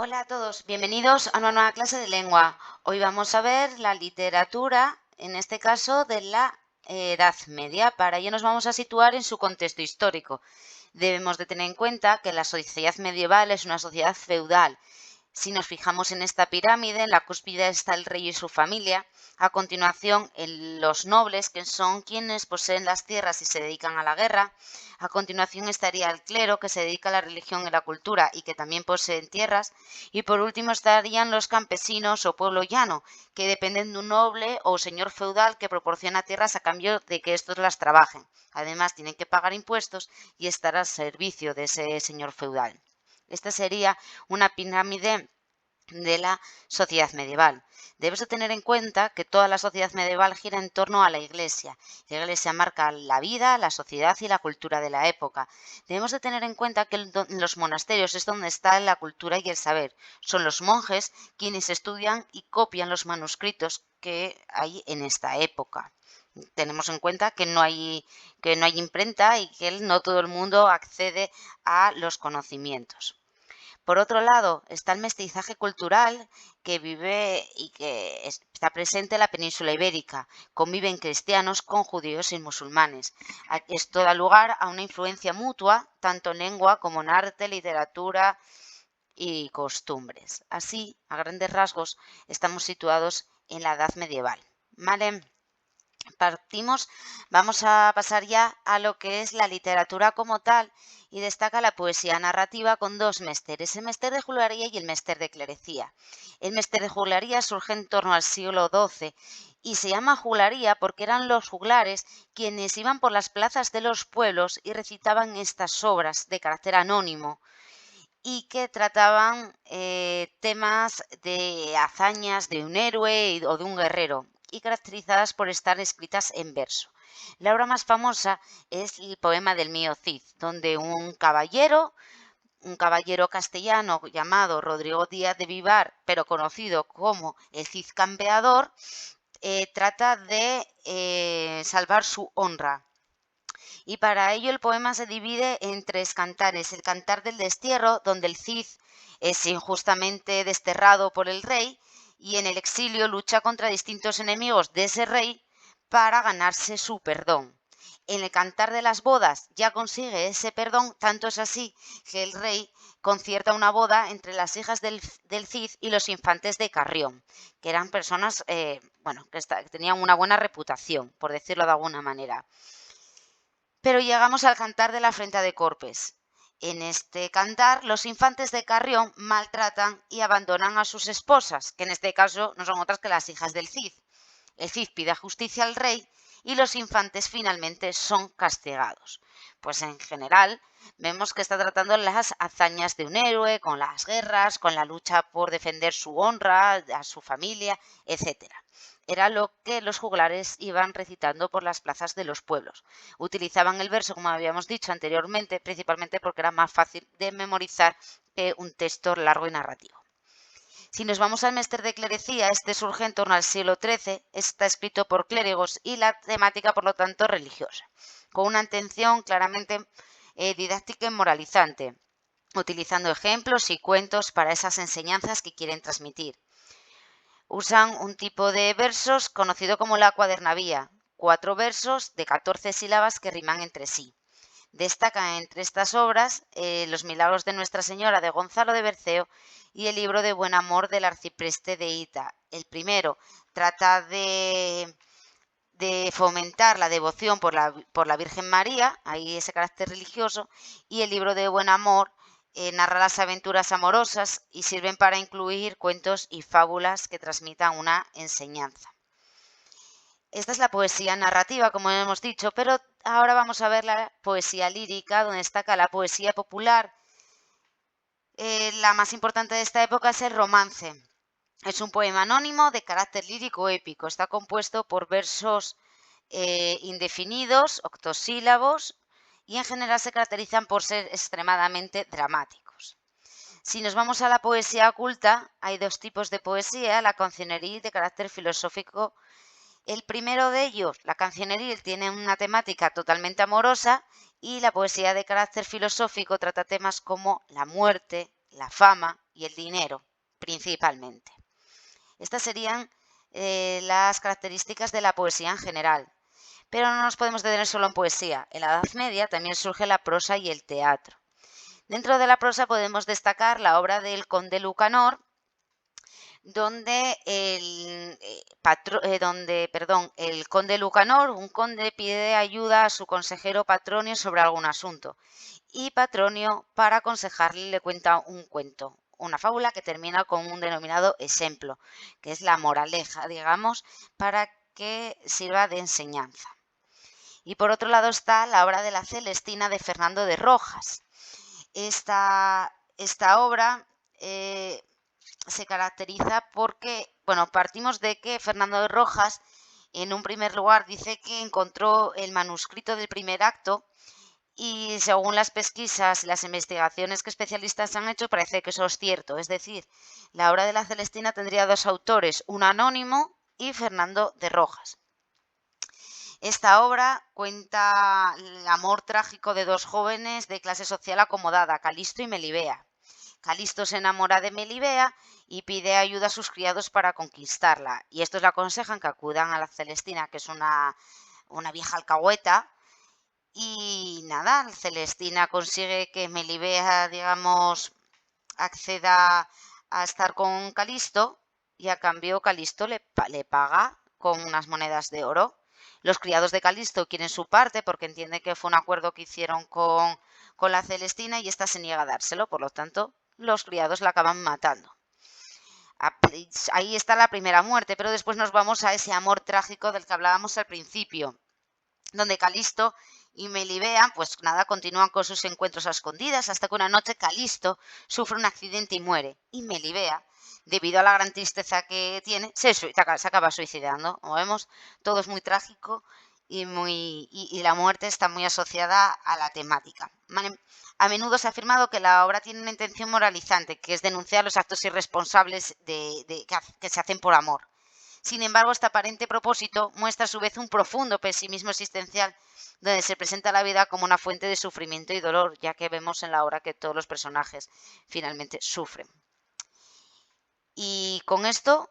Hola a todos, bienvenidos a una nueva clase de lengua. Hoy vamos a ver la literatura, en este caso de la Edad Media. Para ello nos vamos a situar en su contexto histórico. Debemos de tener en cuenta que la sociedad medieval es una sociedad feudal. Si nos fijamos en esta pirámide, en la cúspide está el rey y su familia. A continuación, los nobles, que son quienes poseen las tierras y se dedican a la guerra. A continuación estaría el clero, que se dedica a la religión y la cultura y que también poseen tierras. Y por último estarían los campesinos o pueblo llano, que dependen de un noble o señor feudal que proporciona tierras a cambio de que estos las trabajen. Además, tienen que pagar impuestos y estar al servicio de ese señor feudal. Esta sería una pirámide de la sociedad medieval. Debes de tener en cuenta que toda la sociedad medieval gira en torno a la Iglesia. La Iglesia marca la vida, la sociedad y la cultura de la época. Debemos de tener en cuenta que en los monasterios es donde está la cultura y el saber. Son los monjes quienes estudian y copian los manuscritos que hay en esta época. Tenemos en cuenta que no hay imprenta y que no todo el mundo accede a los conocimientos. Por otro lado, está el mestizaje cultural que vive y que está presente en la península ibérica. Conviven cristianos con judíos y musulmanes. Esto da lugar a una influencia mutua, tanto en lengua como en arte, literatura y costumbres. Así, a grandes rasgos, estamos situados en la Edad Medieval. ¿Vale? Vamos a pasar ya a lo que es la literatura como tal y destaca la poesía narrativa con dos mesteres, el mester de juglaría y el mester de clerecía. El mester de juglaría surge en torno al siglo XII y se llama juglaría porque eran los juglares quienes iban por las plazas de los pueblos y recitaban estas obras de carácter anónimo y que trataban temas de hazañas de un héroe o de un guerrero y caracterizadas por estar escritas en verso. La obra más famosa es el poema del mío Cid, donde un caballero castellano llamado Rodrigo Díaz de Vivar, pero conocido como el Cid Campeador, trata de salvar su honra. Y para ello el poema se divide en tres cantares. El cantar del destierro, donde el Cid es injustamente desterrado por el rey y en el exilio lucha contra distintos enemigos de ese rey para ganarse su perdón. En el cantar de las bodas ya consigue ese perdón, tanto es así que el rey concierta una boda entre las hijas del Cid y los infantes de Carrión, que eran personas que tenían una buena reputación, por decirlo de alguna manera. Pero llegamos al cantar de la afrenta de Corpes. En este cantar, los infantes de Carrión maltratan y abandonan a sus esposas, que en este caso no son otras que las hijas del Cid. El Cid pide justicia al rey y los infantes finalmente son castigados. Pues en general vemos que está tratando las hazañas de un héroe, con las guerras, con la lucha por defender su honra, a su familia, etc. Era lo que los juglares iban recitando por las plazas de los pueblos. Utilizaban el verso, como habíamos dicho anteriormente, principalmente porque era más fácil de memorizar que un texto largo y narrativo. Si nos vamos al mester de clerecía, este surge en torno al siglo XIII, está escrito por clérigos y la temática, por lo tanto, religiosa, con una intención claramente didáctica y moralizante, utilizando ejemplos y cuentos para esas enseñanzas que quieren transmitir. Usan un tipo de versos conocido como la cuadernavía, 4 versos de 14 sílabas que riman entre sí. Destacan entre estas obras Los milagros de Nuestra Señora de Gonzalo de Berceo y el libro de Buen Amor del arcipreste de Hita. El primero trata de fomentar la devoción por la Virgen María, ahí ese carácter religioso, y el libro de Buen Amor narra las aventuras amorosas y sirven para incluir cuentos y fábulas que transmitan una enseñanza. Esta es la poesía narrativa, como hemos dicho, pero ahora vamos a ver la poesía lírica, donde destaca la poesía popular. La más importante de esta época es el romance. Es un poema anónimo de carácter lírico épico. Está compuesto por versos indefinidos, octosílabos, y en general se caracterizan por ser extremadamente dramáticos. Si nos vamos a la poesía culta, hay dos tipos de poesía, la cancioneril de carácter filosófico. El primero de ellos, la cancioneril, tiene una temática totalmente amorosa y la poesía de carácter filosófico trata temas como la muerte, la fama y el dinero, principalmente. Estas serían las características de la poesía en general. Pero no nos podemos detener solo en poesía. En la Edad Media también surge la prosa y el teatro. Dentro de la prosa podemos destacar la obra del conde Lucanor, donde el conde Lucanor, un conde, pide ayuda a su consejero Patronio sobre algún asunto. Y Patronio, para aconsejarle, le cuenta un cuento, una fábula que termina con un denominado ejemplo, que es la moraleja, digamos, para que sirva de enseñanza. Y por otro lado está la obra de la Celestina de Fernando de Rojas. Esta obra se caracteriza porque, partimos de que Fernando de Rojas, en un primer lugar, dice que encontró el manuscrito del primer acto y según las pesquisas y las investigaciones que especialistas han hecho, parece que eso es cierto. Es decir, la obra de la Celestina tendría dos autores, un anónimo y Fernando de Rojas. Esta obra cuenta el amor trágico de dos jóvenes de clase social acomodada, Calisto y Melibea. Calisto se enamora de Melibea y pide ayuda a sus criados para conquistarla. Y estos le aconsejan que acudan a la Celestina, que es una vieja alcahueta. Y nada, Celestina consigue que Melibea, digamos, acceda a estar con Calisto y a cambio Calisto le paga con unas monedas de oro. Los criados de Calisto quieren su parte porque entienden que fue un acuerdo que hicieron con la Celestina y ésta se niega a dárselo, por lo tanto los criados la acaban matando. Ahí está la primera muerte, pero después nos vamos a ese amor trágico del que hablábamos al principio, donde Calisto y Melibea, pues nada, continúan con sus encuentros a escondidas hasta que una noche Calisto sufre un accidente y muere. Y Melibea, debido a la gran tristeza que tiene, se acaba suicidando. Como vemos, todo es muy trágico y la muerte está muy asociada a la temática. A menudo se ha afirmado que la obra tiene una intención moralizante, que es denunciar los actos irresponsables que se hacen por amor. Sin embargo, este aparente propósito muestra a su vez un profundo pesimismo existencial, donde se presenta la vida como una fuente de sufrimiento y dolor, ya que vemos en la obra que todos los personajes finalmente sufren. Y con esto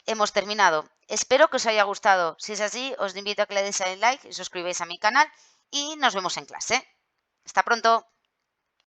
hemos terminado. Espero que os haya gustado. Si es así, os invito a que le deis a like y suscribáis a mi canal y nos vemos en clase. Hasta pronto.